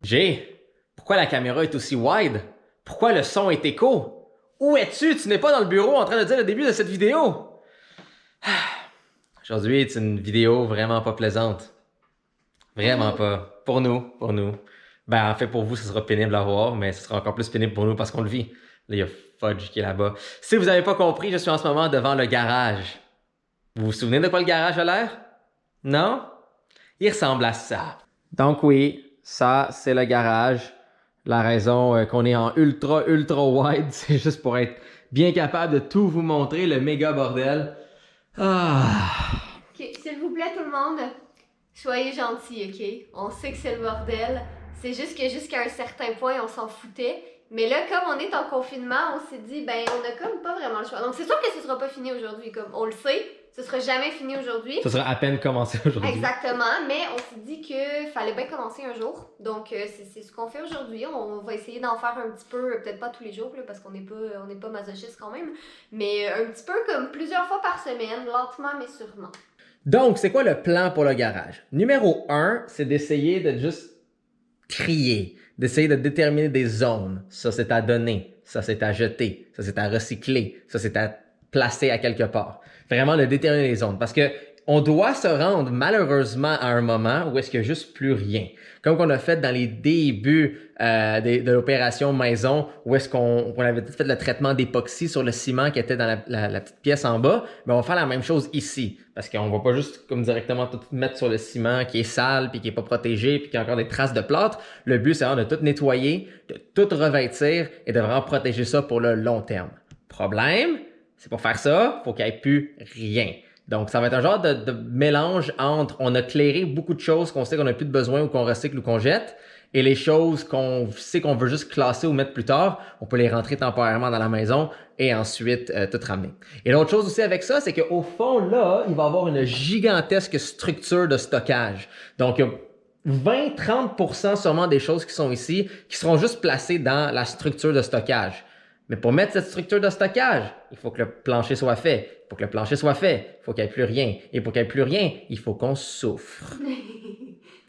Jay, pourquoi la caméra est aussi wide? Pourquoi le son est écho? Où es-tu? Tu n'es pas dans le bureau en train de dire le début de cette vidéo. Aujourd'hui, c'est une vidéo vraiment pas plaisante. Vraiment pas. Pour nous. Ben, en fait, pour vous, ce sera pénible à voir, mais ce sera encore plus pénible pour nous parce qu'on le vit. Là, il y a Fudge qui est là-bas. Si vous n'avez pas compris, je suis en ce moment devant le garage. Vous vous souvenez de quoi le garage a l'air? Non? Il ressemble à ça. Donc oui, ça, c'est le garage. La raison qu'on est en ultra wide, c'est juste pour être bien capable de tout vous montrer, le méga bordel. Ok, s'il vous plaît tout le monde, soyez gentils, ok? On sait que c'est le bordel. C'est juste que jusqu'à un certain point, on s'en foutait. Mais là, comme on est en confinement, on s'est dit, ben, on a comme pas vraiment le choix. Donc c'est sûr que ce sera pas fini aujourd'hui, comme on le sait. Ce sera jamais fini aujourd'hui. Ça sera à peine commencé aujourd'hui. Exactement, mais on s'est dit qu'il fallait bien commencer un jour. Donc c'est ce qu'on fait aujourd'hui. On va essayer d'en faire un petit peu, peut-être pas tous les jours, là, parce qu'on n'est pas masochiste quand même, mais un petit peu comme plusieurs fois par semaine, lentement mais sûrement. Donc, c'est quoi le plan pour le garage? Numéro 1, c'est d'essayer de juste trier, d'essayer de déterminer des zones. Ça, c'est à donner. Ça, c'est à jeter. Ça, c'est à recycler. Ça, c'est à placer à quelque part. Vraiment, de déterminer les zones. Parce que on doit se rendre malheureusement à un moment où est-ce qu'il n'y a juste plus rien. Comme qu'on a fait dans les débuts de l'opération maison, où est-ce qu'on avait fait le traitement d'époxy sur le ciment qui était dans la petite pièce en bas, mais on va faire la même chose ici. Parce qu'on va pas juste comme directement tout mettre sur le ciment qui est sale, puis qui est pas protégé, puis qui a encore des traces de plâtre. Le but, c'est vraiment de tout nettoyer, de tout revêtir et de vraiment protéger ça pour le long terme. Problème, c'est pour faire ça, faut qu'il n'y ait plus rien. Donc, ça va être un genre de mélange entre on a clairé beaucoup de choses qu'on sait qu'on n'a plus de besoin ou qu'on recycle ou qu'on jette, et les choses qu'on sait qu'on veut juste classer ou mettre plus tard, on peut les rentrer temporairement dans la maison et ensuite tout ramener. Et l'autre chose aussi avec ça, c'est qu'au fond, là, il va y avoir une gigantesque structure de stockage. Donc, 20-30% sûrement des choses qui sont ici qui seront juste placées dans la structure de stockage. Mais pour mettre cette structure de stockage, il faut que le plancher soit fait. Pour que le plancher soit fait, il faut qu'il n'y ait plus rien. Et pour qu'il n'y ait plus rien, il faut qu'on souffre.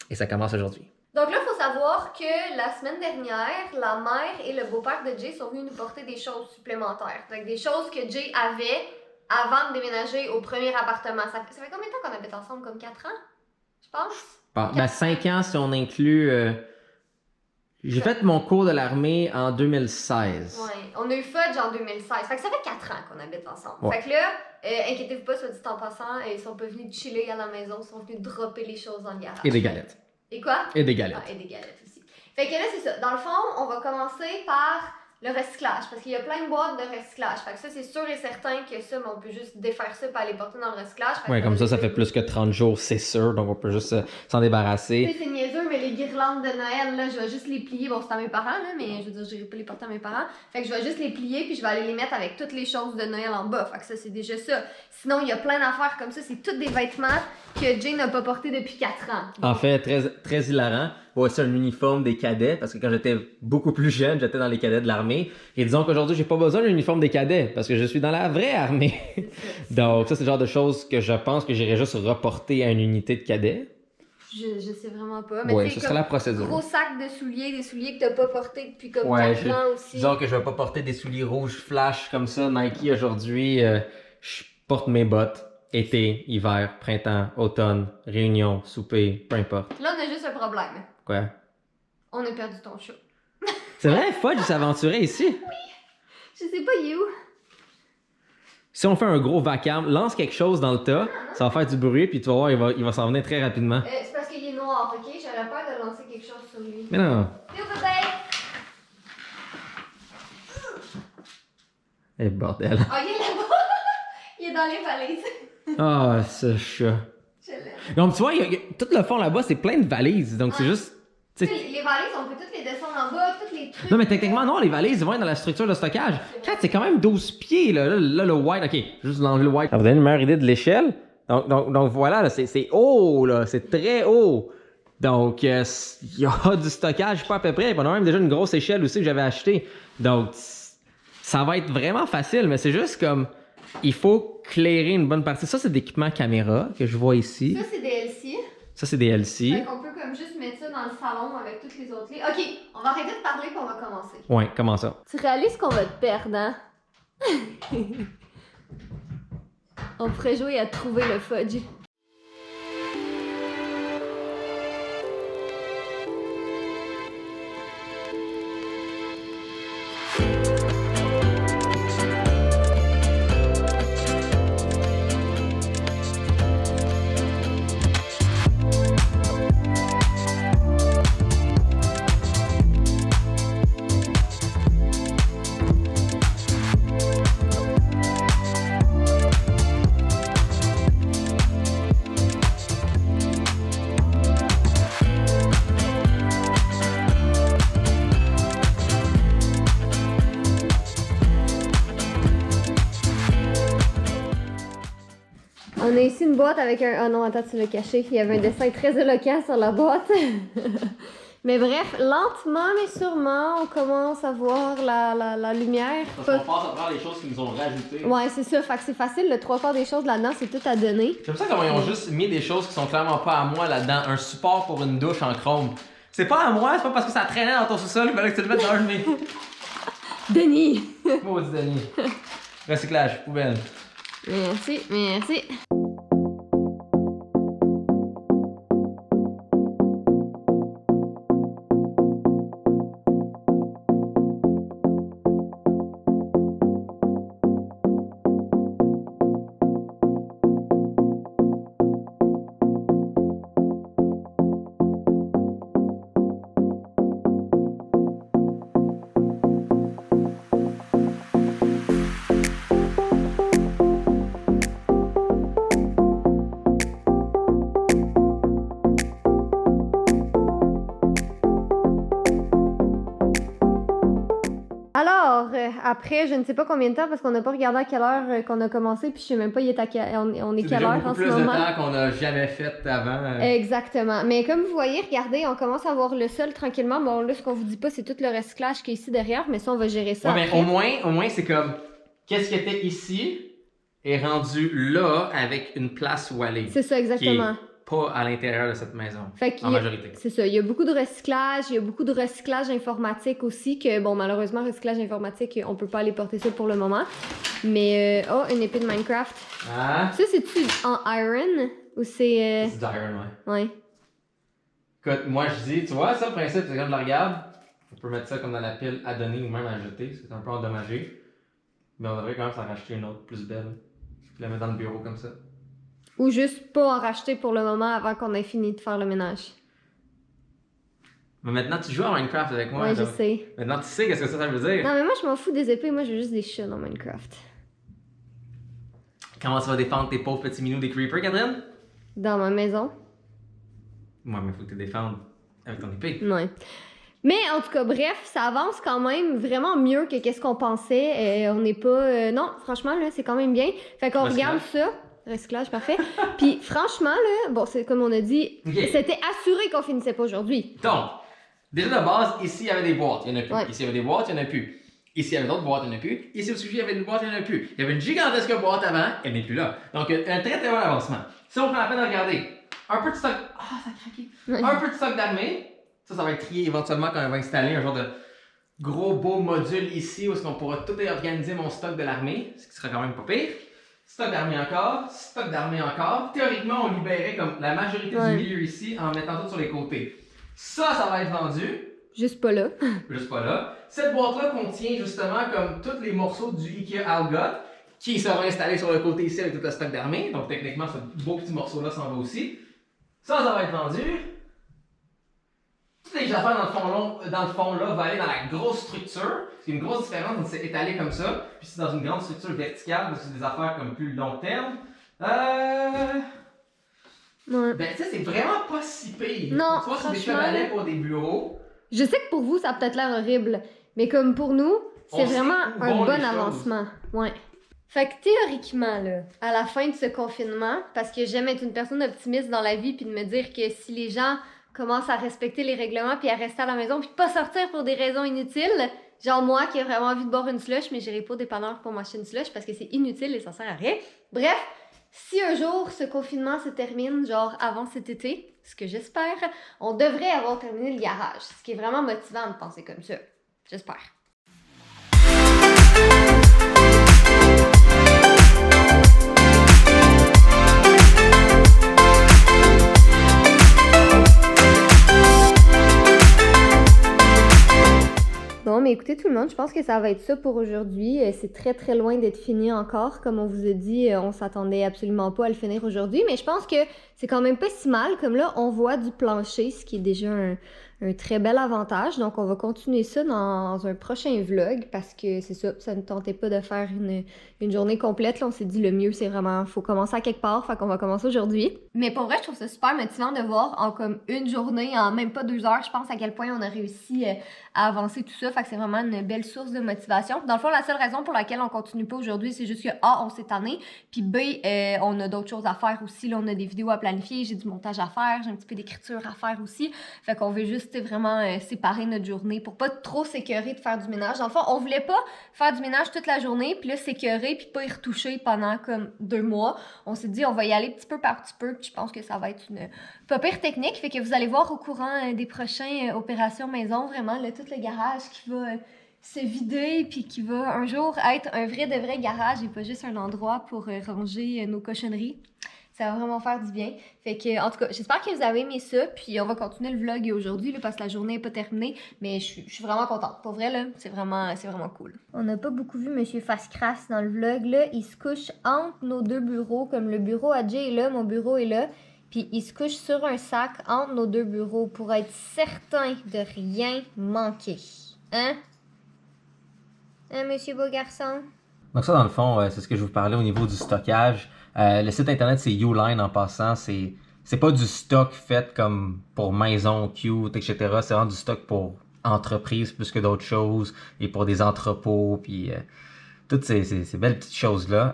Et ça commence aujourd'hui. Donc là, il faut savoir que la semaine dernière, la mère et le beau-père de Jay sont venus nous porter des choses supplémentaires. Donc des choses que Jay avait avant de déménager au premier appartement. Ça fait combien de temps qu'on habite ensemble? Comme 4 ans? Je pense? Ben, 5 ans si on inclut... J'ai fait mon cours de l'armée en 2016. Ouais, on a eu Fudge en 2016. Fait que ça fait 4 ans qu'on habite ensemble. Ouais. Fait que là, inquiétez-vous pas, soit dit en passant, ils sont pas venus chiller à la maison, ils sont venus dropper les choses dans le garage. Et des galettes. Et quoi? Et des galettes. Ah, et des galettes aussi. Fait que là, c'est ça. Dans le fond, on va commencer par le recyclage, parce qu'il y a plein de boîtes de recyclage. Fait que ça, c'est sûr et certain que ça, mais on peut juste défaire ça et aller porter dans le recyclage. Ouais, comme ça fait plus que 30 jours, c'est sûr, donc on peut juste s'en débarrasser. Tu sais, c'est niaiseux, mais les guirlandes de Noël, là, je vais juste les plier. Bon, c'est à mes parents, là, mais je veux dire, je n'irai pas les porter à mes parents. Fait que je vais juste les plier, puis je vais aller les mettre avec toutes les choses de Noël en bas. Fait que ça, c'est déjà ça. Sinon, il y a plein d'affaires comme ça. C'est toutes des vêtements que Jay n'a pas portés depuis 4 ans. En fait, très hilarant. Voici un uniforme des cadets, parce que quand j'étais beaucoup plus jeune, j'étais dans les cadets de l'armée. Et disons qu'aujourd'hui, j'ai pas besoin d'un uniforme des cadets, parce que je suis dans la vraie armée. Donc ça, c'est le genre de choses que je pense que j'irais juste reporter à une unité de cadets. Je sais vraiment pas. Mais ouais, ce serait la procédure. Gros sac de souliers, des souliers que t'as pas portés depuis comme 4 ans aussi. Disons que je vais pas porter des souliers rouges flash comme ça, Nike aujourd'hui. Je porte mes bottes. Été, hiver, printemps, automne, réunion, souper, peu importe. Là, on a juste un problème. Quoi? On a perdu ton chat. C'est vrai, Fudge s'est aventuré ici? Oui! Je sais pas, il est où? Si on fait un gros vacarme, lance quelque chose dans le tas, ça va faire du bruit, puis tu vas voir, il va s'en venir très rapidement. C'est parce qu'il est noir, ok? J'aurais peur de lancer quelque chose sur lui. Mais non. Viens, bébé! Eh bordel. Ah, il est là-bas! Il est dans les valises. Ah, ce chat. Je l'aime. Donc tu vois, tout le fond là-bas, c'est plein de valises, donc c'est juste... Les valises, on peut toutes les descendre en bas, tous les trucs. Non, mais techniquement, non, les valises vont être dans la structure de stockage. 4, c'est quand même 12 pieds, là. Là, le white, ok, juste enlever le white. Ça vous donne une meilleure idée de l'échelle? Donc voilà, là, c'est haut, là, c'est très haut. Donc, il y a du stockage, pas à peu près. On a même déjà une grosse échelle aussi que j'avais achetée. Donc, ça va être vraiment facile, mais c'est juste comme, il faut clairer une bonne partie. Ça, c'est d'équipement caméra que je vois ici. Ça, c'est des LC. Ça, c'est des LC. Fait qu'on peut comme juste mettre ça dans le salon avec toutes les autres lits. Ok, on va arrêter de parler puis on va commencer. Ouais, comment ça? Tu réalises qu'on va te perdre, hein? On pourrait jouer à trouver le fudge. On a ici une boîte avec un... Ah non, attends, tu l'as caché. Il y avait un dessin très éloquent sur la boîte. Mais bref, lentement mais sûrement, on commence à voir la lumière. Parce qu'on passe à travers les choses qu'ils nous ont rajoutées. Ouais, c'est ça. Fait que c'est facile. Le 3/4 des choses là-dedans, c'est tout à donner. J'aime ça comment ils ont juste mis des choses qui sont clairement pas à moi là-dedans. Un support pour une douche en chrome. C'est pas à moi, c'est pas parce que ça traînait dans ton sous-sol, il fallait que tu le mettes dans un de mes... Denis! Maudit Denis. Recyclage, poubelle. Merci, merci. Alors, après, je ne sais pas combien de temps parce qu'on n'a pas regardé à quelle heure qu'on a commencé, puis je sais même pas on est quelle heure en ce moment. C'est beaucoup plus de temps qu'on n'a jamais fait avant. Exactement. Mais comme vous voyez, regardez, on commence à voir le sol tranquillement. Bon, là, ce qu'on vous dit pas, c'est tout le recyclage qui est ici derrière, mais ça, on va gérer ça. Ouais, après. mais au moins, c'est comme qu'est-ce qui était ici est rendu là avec une place où aller. C'est ça, exactement. Pas à l'intérieur de cette maison, Fait en majorité. C'est ça, il y a beaucoup de recyclage, il y a beaucoup de recyclage informatique aussi, que bon, malheureusement, recyclage informatique, on peut pas aller porter ça pour le moment. Mais, oh, une épée de Minecraft. Ah? Ça, c'est-tu en iron ou c'est... C'est d'iron, ouais. Ouais. Écoute, moi je dis, tu vois, ça le principe, c'est quand je la regarde, on peut mettre ça comme dans la pile à donner ou même à jeter, c'est un peu endommagé. Mais on devrait quand même s'en racheter une autre plus belle, puis la mettre dans le bureau comme ça. Ou juste pas en racheter pour le moment avant qu'on ait fini de faire le ménage. Mais maintenant, tu joues à Minecraft avec moi. Ouais, je sais. Maintenant, tu sais qu'est-ce que ça veut dire. Non, mais moi, je m'en fous des épées. Moi, je veux juste des chats dans Minecraft. Comment tu vas défendre tes pauvres petits minous des creepers, Catherine? Dans ma maison. Ouais, mais faut que tu défendes avec ton épée. Ouais. Mais en tout cas, bref, ça avance quand même vraiment mieux que qu'est-ce qu'on pensait. On n'est pas... non, franchement, là, c'est quand même bien. Fait qu'on regarde ça. Recyclage, parfait. Puis franchement, là, bon, c'est comme on a dit, c'était assuré qu'on finissait pas aujourd'hui. Donc, déjà de base, ici, il y avait des boîtes, il n'y en a plus. Ouais. Ici, il y avait des boîtes, il n'y en a plus. Ici, il y avait d'autres boîtes, il n'y en a plus. Ici, au-dessus, il y avait une boîte, il n'y en a plus. Il y avait une gigantesque boîte avant, elle n'est plus là. Donc, un très très bon avancement. Si on prend la peine de regarder, un peu de stock... Ah, ça a craqué. Un peu de stock d'armée. Ça va être trié éventuellement quand on va installer un genre de gros beau module ici où est-ce qu'on pourra tout réorganiser mon stock de l'armée, ce qui sera quand même pas pire. Stock d'armée encore, stock d'armée encore. Théoriquement, on libérait comme la majorité du milieu ici en mettant tout sur les côtés. Ça va être vendu. Juste pas là. Juste pas là. Cette boîte-là contient justement comme tous les morceaux du Ikea Algot qui seront installés sur le côté ici avec tout le stock d'armée. Donc techniquement, ce beau petit morceau-là s'en va aussi. Ça va être vendu. Toutes les affaires dans le fond là vont aller dans la grosse structure. C'est une grosse différence quand c'est étalé comme ça, puis c'est dans une grande structure verticale, parce que c'est des affaires comme plus long terme. Ouais. Ben tu sais, c'est vraiment pas si pire. Non, tu vois, c'est des chevalets pour des bureaux. Je sais que pour vous, ça a peut-être l'air horrible, mais comme pour nous, c'est vraiment un bon avancement. Ouais. Fait que théoriquement, là, à la fin de ce confinement, parce que j'aime être une personne optimiste dans la vie, puis de me dire que si les gens commencent à respecter les règlements, puis à rester à la maison, puis pas sortir pour des raisons inutiles, genre moi qui ai vraiment envie de boire une slush, mais j'irai pas au dépanneur pour m'acheter une slush parce que c'est inutile et ça sert à rien. Bref, Si un jour ce confinement se termine, genre avant cet été, ce que j'espère, on devrait avoir terminé le garage. Ce qui est vraiment motivant de penser comme ça. J'espère. Bon, mais écoutez tout le monde, je pense que ça va être ça pour aujourd'hui. C'est très très loin d'être fini encore. Comme on vous a dit, on s'attendait absolument pas à le finir aujourd'hui, mais je pense que c'est quand même pas si mal. Comme là, on voit du plancher, ce qui est déjà un très bel avantage. Donc, on va continuer ça dans un prochain vlog parce que c'est ça ne tentait pas de faire une journée complète. Là, on s'est dit le mieux, c'est vraiment, faut commencer à quelque part, fait qu'on va commencer aujourd'hui. Mais pour vrai, je trouve ça super motivant de voir en comme une journée, en même pas 2 heures, je pense à quel point on a réussi à avancer tout ça. Fait que c'est vraiment une belle source de motivation. Dans le fond, la seule raison pour laquelle on continue pas aujourd'hui, c'est juste que A, on s'est tanné, puis B, on a d'autres choses à faire aussi. Là, on a des vidéos à planifier, j'ai du montage à faire, j'ai un petit peu d'écriture à faire aussi. Fait qu'on veut juste vraiment séparer notre journée pour pas trop s'écœurer de faire du ménage. Dans le fond, on voulait pas faire du ménage toute la journée, puis là, s'écœurer, puis pas y retoucher pendant comme 2 mois. On s'est dit, on va y aller petit peu par petit peu, puis je pense que ça va être une pas pire technique. Fait que vous allez voir au courant des prochaines opérations maison, vraiment, là, tout le garage qui va se vider, puis qui va un jour être un vrai de vrai garage et pas juste un endroit pour ranger nos cochonneries. Ça va vraiment faire du bien. Fait que, en tout cas, j'espère que vous avez aimé ça. Puis on va continuer le vlog aujourd'hui là, parce que la journée n'est pas terminée. Mais je suis vraiment contente. Pour vrai, là, c'est vraiment cool. On n'a pas beaucoup vu Monsieur Face-Crasse dans le vlog. Là, il se couche entre nos 2 bureaux. Comme le bureau à Jay est là, mon bureau est là. Puis il se couche sur un sac entre nos 2 bureaux pour être certain de rien manquer. Hein, Monsieur Beau Garçon? Donc ça, dans le fond, c'est ce que je vous parlais au niveau du stockage. Le site internet, c'est Uline en passant. C'est pas du stock fait comme pour maison, cute, etc. C'est vraiment du stock pour entreprise plus que d'autres choses et pour des entrepôts, puis toutes ces belles petites choses-là.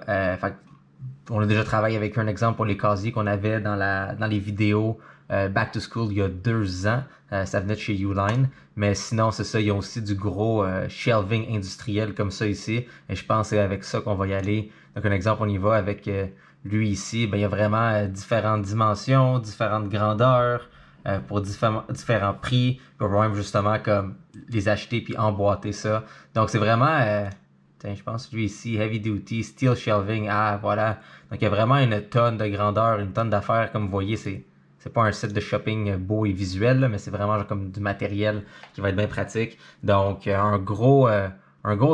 On a déjà travaillé avec un exemple pour les casiers qu'on avait dans les vidéos Back to School il y a 2 ans. Ça venait de chez Uline. Mais sinon, c'est ça, il y a aussi du gros shelving industriel comme ça ici. Et je pense que c'est avec ça qu'on va y aller. Donc, un exemple, on y va avec lui ici. Ben, il y a vraiment différentes dimensions, différentes grandeurs, pour différents prix. Pour même justement comme les acheter puis emboîter ça. Donc, c'est vraiment... je pense lui ici, Heavy Duty, Steel Shelving. Ah, voilà. Donc, il y a vraiment une tonne de grandeur, une tonne d'affaires. Comme vous voyez, c'est pas un site de shopping beau et visuel, là, mais c'est vraiment genre comme du matériel qui va être bien pratique. Donc, un gros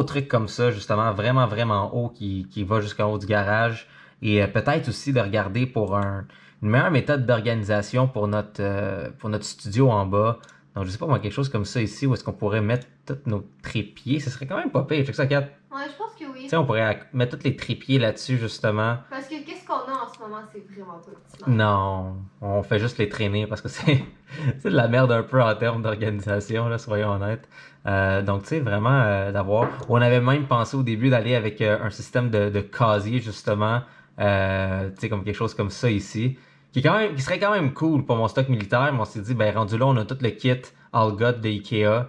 truc comme ça, justement, vraiment, vraiment haut qui va jusqu'en haut du garage. Et peut-être aussi de regarder pour une meilleure méthode d'organisation pour notre studio en bas. Donc, je sais pas moi, quelque chose comme ça ici, où est-ce qu'on pourrait mettre tous nos trépieds. Ce serait quand même pas pire. Check ça, Kat. Ouais, je pense que oui. Tu sais, on pourrait mettre tous les trépieds là-dessus, justement. Parce que qu'est-ce qu'on a en ce moment, c'est vraiment pas optimal. Non, on fait juste les traîner parce que c'est de la merde un peu en termes d'organisation, là, soyons honnêtes. Donc, tu sais, vraiment d'avoir... On avait même pensé au début d'aller avec un système de casier, justement. Tu sais, comme quelque chose comme ça ici. Qui serait quand même cool pour mon stock militaire, mais on s'est dit, ben rendu là, on a tout le kit All God de Ikea,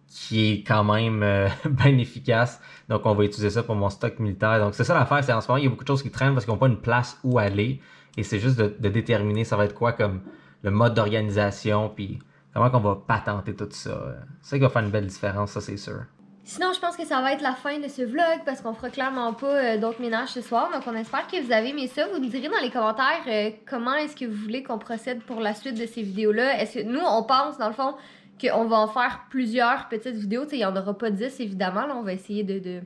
qui est quand même bien efficace. Donc, on va utiliser ça pour mon stock militaire. Donc, c'est ça l'affaire, c'est en ce moment, il y a beaucoup de choses qui traînent parce qu'ils n'ont pas une place où aller. Et c'est juste de déterminer ça va être quoi comme le mode d'organisation, puis comment qu'on va patenter tout ça. C'est ça qui va faire une belle différence, ça c'est sûr. Sinon, je pense que ça va être la fin de ce vlog parce qu'on fera clairement pas d'autres ménages ce soir. Donc, on espère que vous avez aimé ça. Vous nous direz dans les commentaires comment est-ce que vous voulez qu'on procède pour la suite de ces vidéos-là. Est-ce que nous, on pense, dans le fond, qu'on va en faire plusieurs petites vidéos. Il n'y en aura pas 10, évidemment. Là, on va essayer de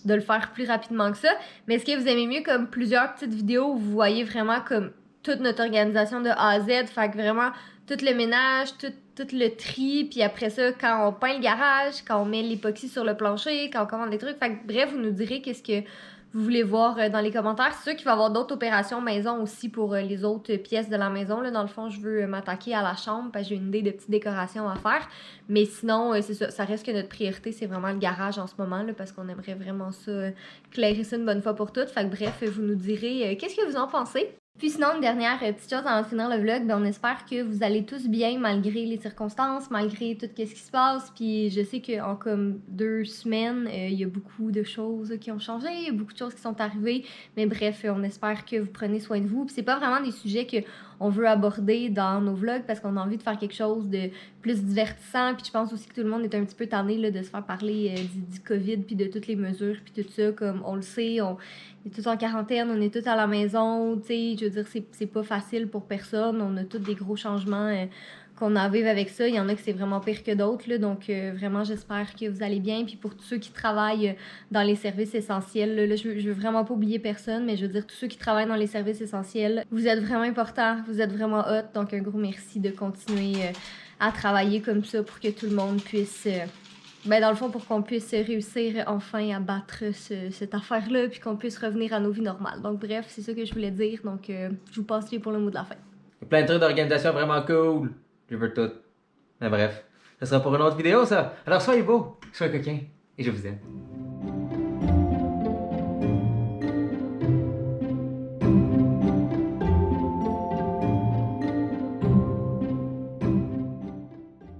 le faire plus rapidement que ça. Mais est-ce que vous aimez mieux comme plusieurs petites vidéos où vous voyez vraiment comme toute notre organisation de A à Z? Fait que vraiment, tout le ménage, tout le tri, puis après ça, quand on peint le garage, quand on met l'époxy sur le plancher, quand on commande des trucs. Fait que bref, vous nous direz qu'est-ce que vous voulez voir dans les commentaires. C'est sûr qu'il va y avoir d'autres opérations maison aussi pour les autres pièces de la maison. Là, dans le fond, je veux m'attaquer à la chambre parce que j'ai une idée de petites décorations à faire. Mais sinon, c'est ça. Ça reste que notre priorité, c'est vraiment le garage en ce moment là, parce qu'on aimerait vraiment ça clairer ça une bonne fois pour toutes. Fait que bref, vous nous direz qu'est-ce que vous en pensez. Puis sinon, une dernière petite chose avant de finir le vlog, ben on espère que vous allez tous bien malgré les circonstances, malgré tout ce qui se passe. Puis je sais qu'en comme 2 semaines, il y a beaucoup de choses qui ont changé, il y a beaucoup de choses qui sont arrivées. Mais bref, on espère que vous prenez soin de vous. Puis c'est pas vraiment des sujets qu'on veut aborder dans nos vlogs parce qu'on a envie de faire quelque chose de plus divertissant. Puis je pense aussi que tout le monde est un petit peu tanné là, de se faire parler du COVID puis de toutes les mesures puis tout ça. Comme on le sait, on est tous en quarantaine, on est tous à la maison, tu sais, je veux dire, c'est pas facile pour personne. On a tous des gros changements qu'on a à vivre avec ça. Il y en a que c'est vraiment pire que d'autres, là. Donc, vraiment, j'espère que vous allez bien. Puis pour tous ceux qui travaillent dans les services essentiels, là, je veux vraiment pas oublier personne, mais je veux dire, tous ceux qui travaillent dans les services essentiels, vous êtes vraiment importants, vous êtes vraiment hot. Donc, un gros merci de continuer à travailler comme ça pour que tout le monde puisse... ben dans le fond, pour qu'on puisse réussir enfin à battre cette affaire-là, puis qu'on puisse revenir à nos vies normales. Donc bref, c'est ça que je voulais dire. Donc je vous passe pour le mot de la fin. Plein de trucs d'organisation vraiment cool. Je veux tout. Mais bref, ce sera pour une autre vidéo ça. Alors soyez beaux, soyez coquins, et je vous aime.